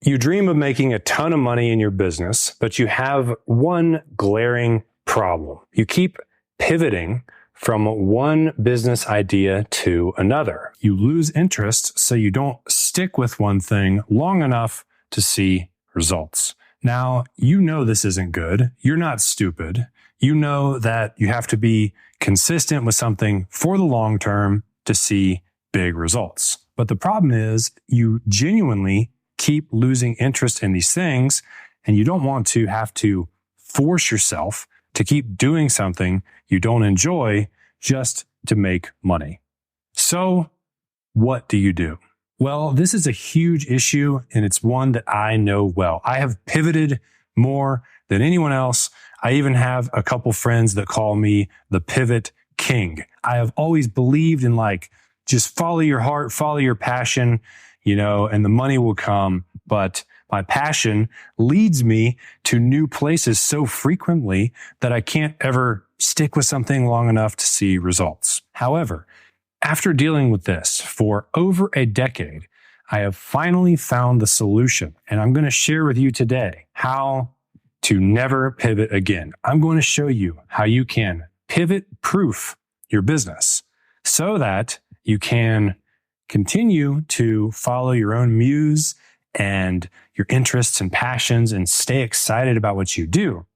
You dream of making a ton of money in your business, but you have one glaring problem. You keep pivoting from one business idea to another. You lose interest, so you don't stick with one thing long enough to see results. Now, you know this isn't good. You're not stupid. You know that you have to be consistent with something for the long term to see big results. But the problem is you genuinely keep losing interest in these things, and you don't want to have to force yourself to keep doing something you don't enjoy just to make money. So what do you do? Well, this is a huge issue, and it's one that I know well. I have pivoted more than anyone else. I even have a couple friends that call me the pivot king. I have always believed in just follow your heart, follow your passion, and the money will come. But my passion leads me to new places so frequently that I can't ever stick with something long enough to see results. However, after dealing with this for over a decade, I have finally found the solution, and I'm going to share with you today how to never pivot again. I'm going to show you how you can pivot-proof your business so that you can continue to follow your own muse and your interests and passions and stay excited about what you do,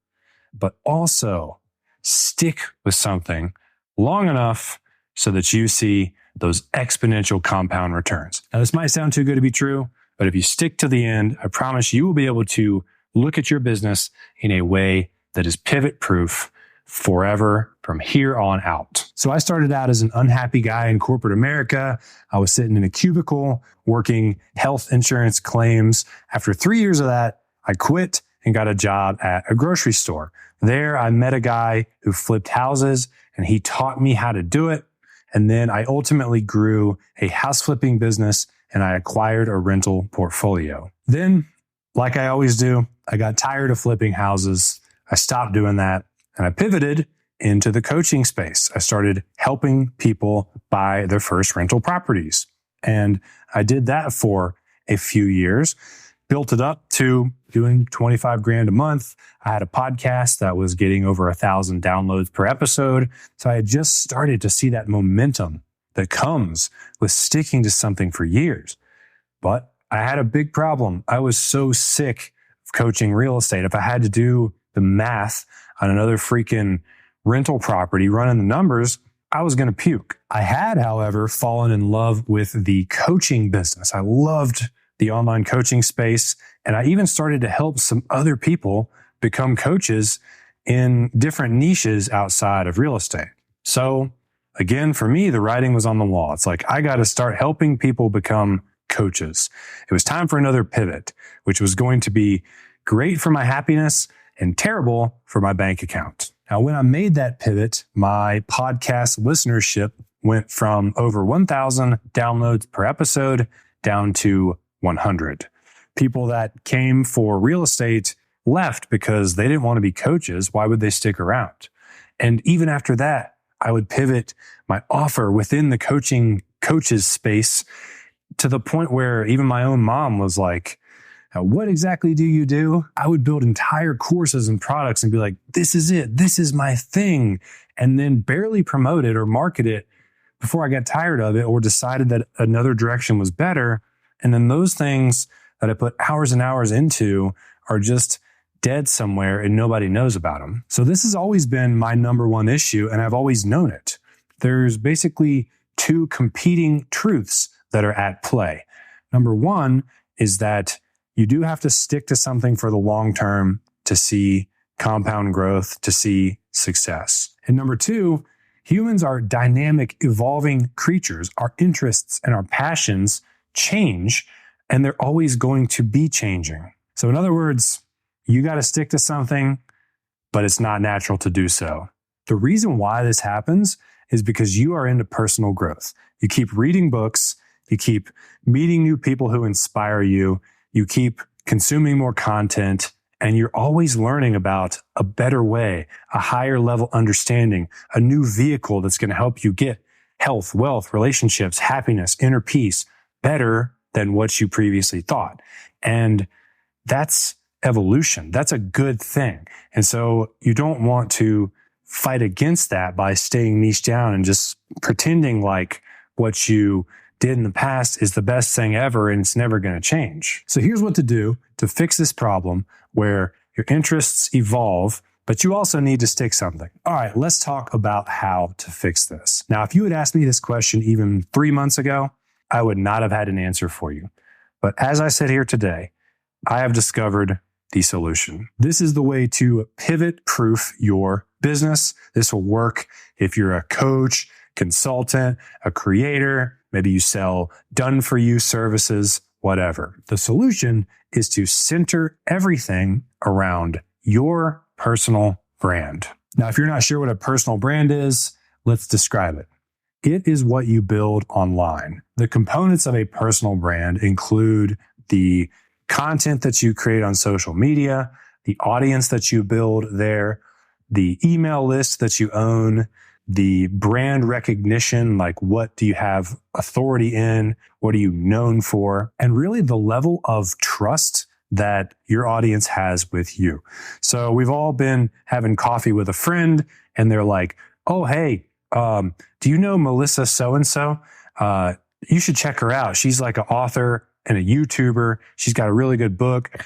but also stick with something long enough so that you see those exponential compound returns. Now, this might sound too good to be true, but if you stick to the end, I promise you will be able to look at your business in a way that is pivot-proof forever from here on out. So I started out as an unhappy guy in corporate America. I was sitting in a cubicle working health insurance claims. After 3 years of that, I quit and got a job at a grocery store. There, I met a guy who flipped houses, and he taught me how to do it. And then I ultimately grew a house flipping business, and I acquired a rental portfolio. Then, like I always do, I got tired of flipping houses. I stopped doing that, and I pivoted into the coaching space. I started helping people buy their first rental properties. And I did that for a few years, built it up to doing 25 grand a month. I had a podcast that was getting over 1,000 downloads per episode. So I had just started to see that momentum that comes with sticking to something for years. But I had a big problem. I was so sick of coaching real estate. If I had to do the math on another freaking rental property, running the numbers, I was going to puke. I had, however, fallen in love with the coaching business. I loved the online coaching space, and I even started to help some other people become coaches in different niches outside of real estate. So again, for me, the writing was on the wall. It's like, I got to start helping people become coaches. It was time for another pivot, which was going to be great for my happiness and terrible for my bank account. Now, when I made that pivot, my podcast listenership went from over 1,000 downloads per episode down to 100. People that came for real estate left because they didn't want to be coaches. Why would they stick around? And even after that, I would pivot my offer within the coaches space to the point where even my own mom was like, what exactly do you do? I would build entire courses and products and be like, this is it. This is my thing. And then barely promote it or market it before I got tired of it or decided that another direction was better. And then those things that I put hours and hours into are just dead somewhere and nobody knows about them. So this has always been my number one issue, and I've always known it. There's basically two competing truths that are at play. Number one is that you do have to stick to something for the long term to see compound growth, to see success. And number two, humans are dynamic, evolving creatures. Our interests and our passions change, and they're always going to be changing. So in other words, you got to stick to something, but it's not natural to do so. The reason why this happens is because you are into personal growth. You keep reading books, you keep meeting new people who inspire you, you keep consuming more content, and you're always learning about a better way, a higher level understanding, a new vehicle that's going to help you get health, wealth, relationships, happiness, inner peace better than what you previously thought. And that's evolution. That's a good thing. And so you don't want to fight against that by staying niche down and just pretending like what you did in the past is the best thing ever and it's never going to change. So here's what to do to fix this problem where your interests evolve, but you also need to stick something. All right, let's talk about how to fix this. Now, if you had asked me this question even 3 months ago, I would not have had an answer for you. But as I sit here today, I have discovered the solution. This is the way to pivot-proof your business. This will work if you're a coach, consultant, a creator, maybe you sell done-for-you services, whatever. The solution is to center everything around your personal brand. Now, if you're not sure what a personal brand is, let's describe it. It is what you build online. The components of a personal brand include the content that you create on social media, the audience that you build there, the email list that you own, the brand recognition, like what do you have authority in? What are you known for? And really the level of trust that your audience has with you. So we've all been having coffee with a friend and they're like, oh, hey, do you know Melissa so-and-so? You should check her out. She's like an author and a YouTuber. She's got a really good book.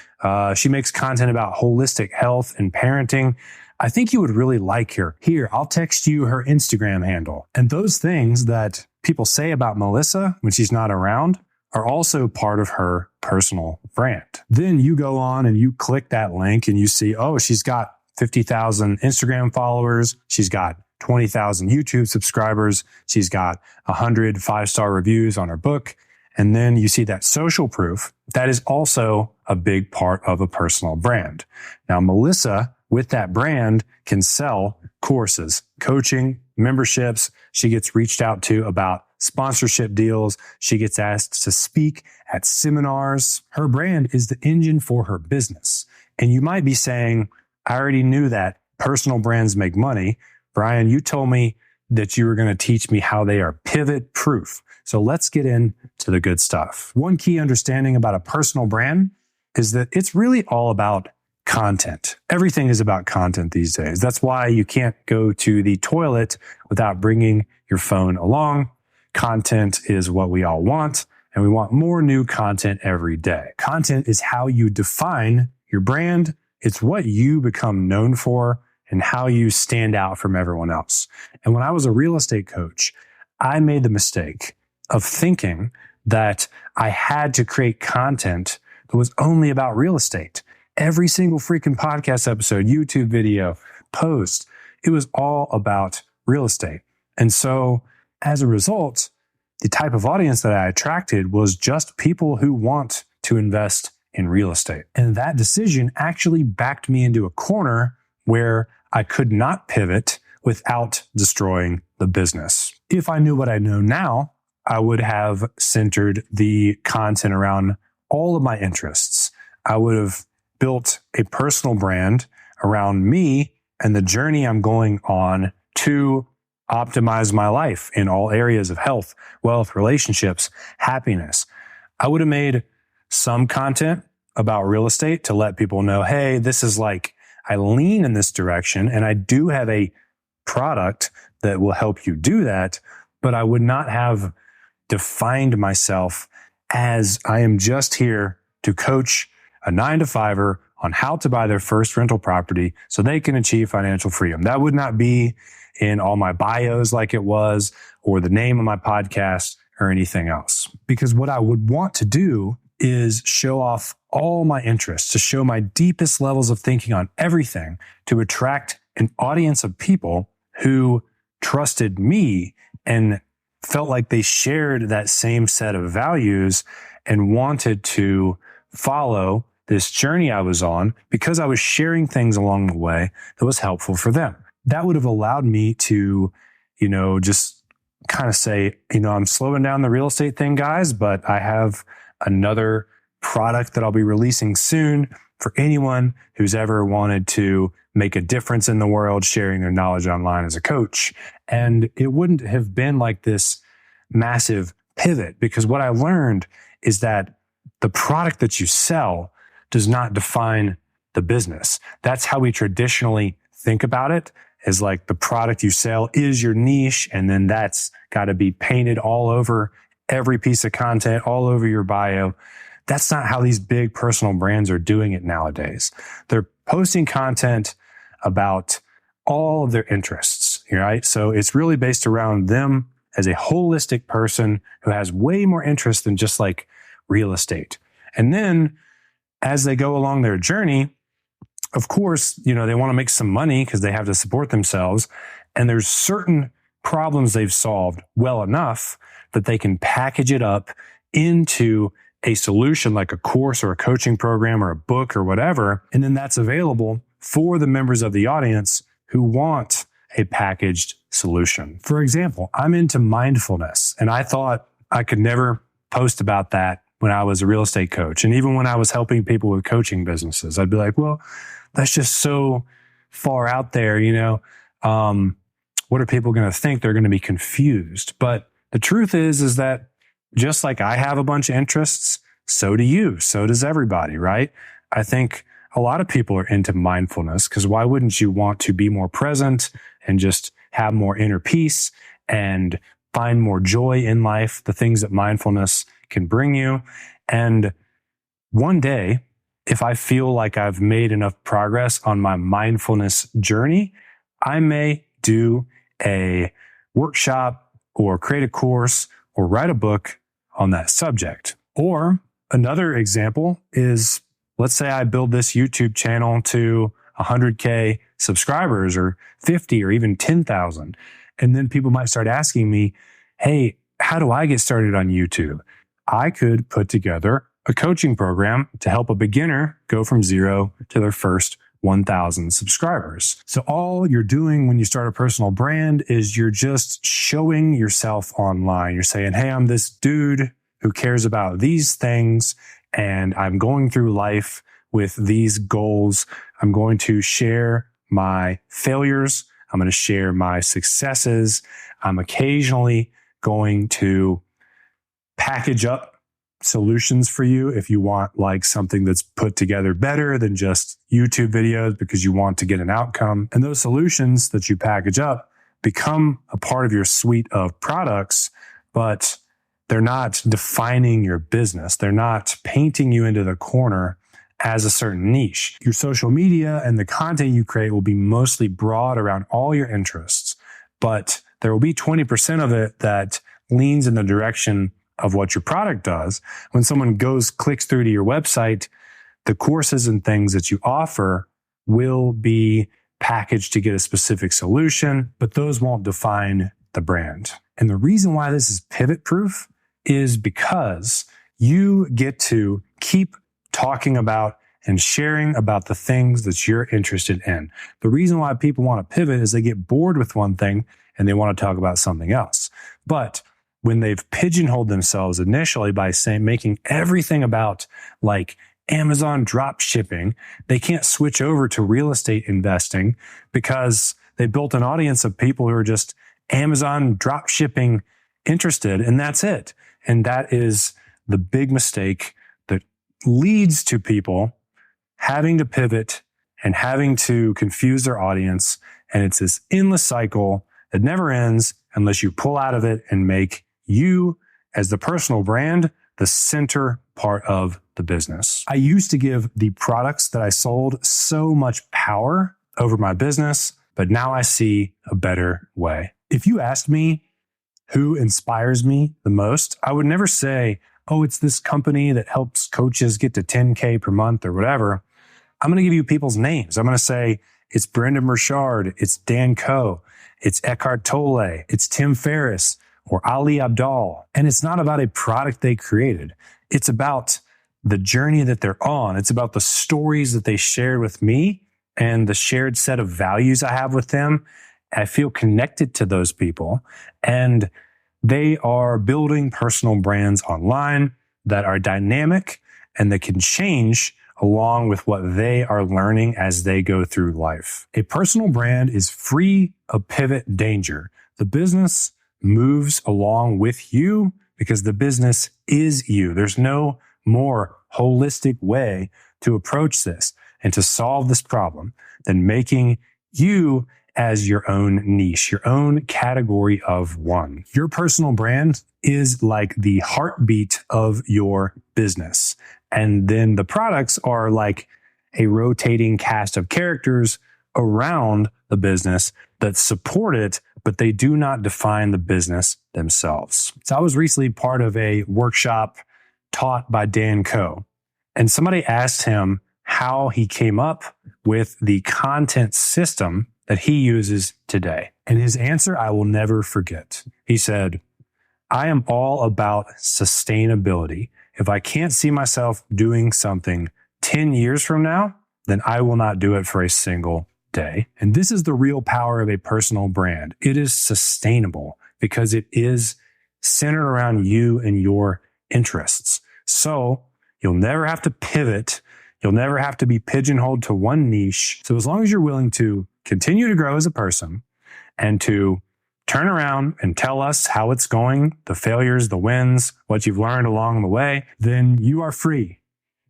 She makes content about holistic health and parenting. I think you would really like her. Here, I'll text you her Instagram handle. And those things that people say about Melissa when she's not around are also part of her personal brand. Then you go on and you click that link and you see, oh, she's got 50,000 Instagram followers. She's got 20,000 YouTube subscribers. She's got 100 5-star reviews on her book. And then you see that social proof. That is also a big part of a personal brand. Now, Melissa, with that brand, can sell courses, coaching, memberships. She gets reached out to about sponsorship deals. She gets asked to speak at seminars. Her brand is the engine for her business. And you might be saying, I already knew that personal brands make money. Brian, you told me that you were going to teach me how they are pivot proof. So let's get into the good stuff. One key understanding about a personal brand is that it's really all about content. Everything is about content these days. That's why you can't go to the toilet without bringing your phone along. Content is what we all want, and we want more new content every day. Content is how you define your brand. It's what you become known for and how you stand out from everyone else. And when I was a real estate coach, I made the mistake of thinking that I had to create content that was only about real estate. Every single freaking podcast episode, YouTube video, post, it was all about real estate. And so as a result, the type of audience that I attracted was just people who want to invest in real estate. And that decision actually backed me into a corner where I could not pivot without destroying the business. If I knew what I know now, I would have centered the content around all of my interests. I would have built a personal brand around me and the journey I'm going on to optimize my life in all areas of health, wealth, relationships, happiness. I would have made some content about real estate to let people know, hey, this is like, I lean in this direction and I do have a product that will help you do that, but I would not have defined myself as I am just here to coach a 9-to-5er on how to buy their first rental property so they can achieve financial freedom. That would not be in all my bios like it was, or the name of my podcast or anything else. Because what I would want to do is show off all my interests, to show my deepest levels of thinking on everything, to attract an audience of people who trusted me and felt like they shared that same set of values and wanted to follow this journey I was on because I was sharing things along the way that was helpful for them. That would have allowed me to, just kind of say, I'm slowing down the real estate thing, guys, but I have another product that I'll be releasing soon for anyone who's ever wanted to make a difference in the world, sharing their knowledge online as a coach. And it wouldn't have been like this massive pivot, because what I learned is that the product that you sell does not define the business. That's how we traditionally think about it, is like the product you sell is your niche, and then that's got to be painted all over every piece of content, all over your bio. That's not how these big personal brands are doing it nowadays. They're posting content about all of their interests, right? So it's really based around them as a holistic person who has way more interest than just like real estate. And then as they go along their journey, of course, they want to make some money because they have to support themselves. And there's certain problems they've solved well enough that they can package it up into a solution like a course or a coaching program or a book or whatever. And then that's available for the members of the audience who want a packaged solution. For example, I'm into mindfulness, and I thought I could never post about that when I was a real estate coach. And even when I was helping people with coaching businesses, I'd be like, well, that's just so far out there, what are people going to think? They're going to be confused. But the truth is that just like I have a bunch of interests, so do you. So does everybody, right? I think a lot of people are into mindfulness because why wouldn't you want to be more present and just have more inner peace and find more joy in life, the things that mindfulness can bring you. And one day, if I feel like I've made enough progress on my mindfulness journey, I may do a workshop or create a course or write a book on that subject. Or another example is, let's say I build this YouTube channel to 100K subscribers or 50 or even 10,000. And then people might start asking me, hey, how do I get started on YouTube? I could put together a coaching program to help a beginner go from 0 to their first 1,000 subscribers. So all you're doing when you start a personal brand is you're just showing yourself online. You're saying, hey, I'm this dude who cares about these things, and I'm going through life with these goals. I'm going to share my failures. I'm going to share my successes. I'm occasionally going to package up solutions for you if you want like something that's put together better than just YouTube videos because you want to get an outcome. And those solutions that you package up become a part of your suite of products, but they're not defining your business. They're not painting you into the corner as a certain niche. Your social media and the content you create will be mostly broad around all your interests, but there will be 20% of it that leans in the direction of what your product does. When someone clicks through to your website, the courses and things that you offer will be packaged to get a specific solution, but those won't define the brand. And the reason why this is pivot proof is because you get to keep talking about and sharing about the things that you're interested in. The reason why people want to pivot is they get bored with one thing and they want to talk about something else. But when they've pigeonholed themselves initially by making everything about like Amazon drop shipping, they can't switch over to real estate investing because they built an audience of people who are just Amazon drop shipping interested, and that's it. And that is the big mistake that leads to people having to pivot and having to confuse their audience. And it's this endless cycle that never ends unless you pull out of it and make you, as the personal brand, the center part of the business. I used to give the products that I sold so much power over my business, but now I see a better way. If you asked me who inspires me the most, I would never say, oh, it's this company that helps coaches get to 10K per month or whatever. I'm going to give you people's names. I'm going to say, it's Brendan Burchard, it's Dan Coe, it's Eckhart Tolle, it's Tim Ferriss, or Ali Abdaal. And it's not about a product they created. It's about the journey that they're on. It's about the stories that they shared with me and the shared set of values I have with them. I feel connected to those people, and they are building personal brands online that are dynamic and that can change along with what they are learning as they go through life. A personal brand is free of pivot danger. The business moves along with you because the business is you. There's no more holistic way to approach this and to solve this problem than making you as your own niche, your own category of one. Your personal brand is like the heartbeat of your business. And then the products are like a rotating cast of characters around the business that support it, but they do not define the business themselves. So I was recently part of a workshop taught by Dan Coe, and somebody asked him how he came up with the content system that he uses today. And his answer, I will never forget. He said, I am all about sustainability. If I can't see myself doing something 10 years from now, then I will not do it for a single day. And this is the real power of a personal brand. It is sustainable because it is centered around you and your interests. So you'll never have to pivot. You'll never have to be pigeonholed to one niche. So as long as you're willing to continue to grow as a person and to turn around and tell us how it's going, the failures, the wins, what you've learned along the way, then you are free.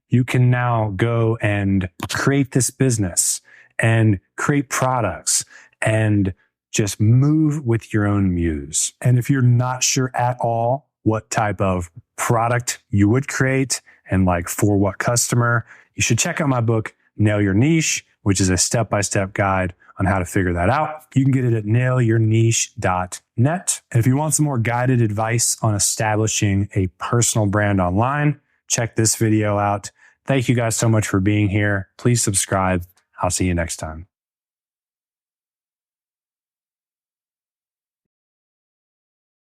You can now go and create this business and create products and just move with your own muse. And if you're not sure at all what type of product you would create and like for what customer, you should check out my book, Nail Your Niche, which is a step-by-step guide on how to figure that out. You can get it at nailyourniche.net. And if you want some more guided advice on establishing a personal brand online, check this video out. Thank you guys so much for being here. Please subscribe. I'll see you next time.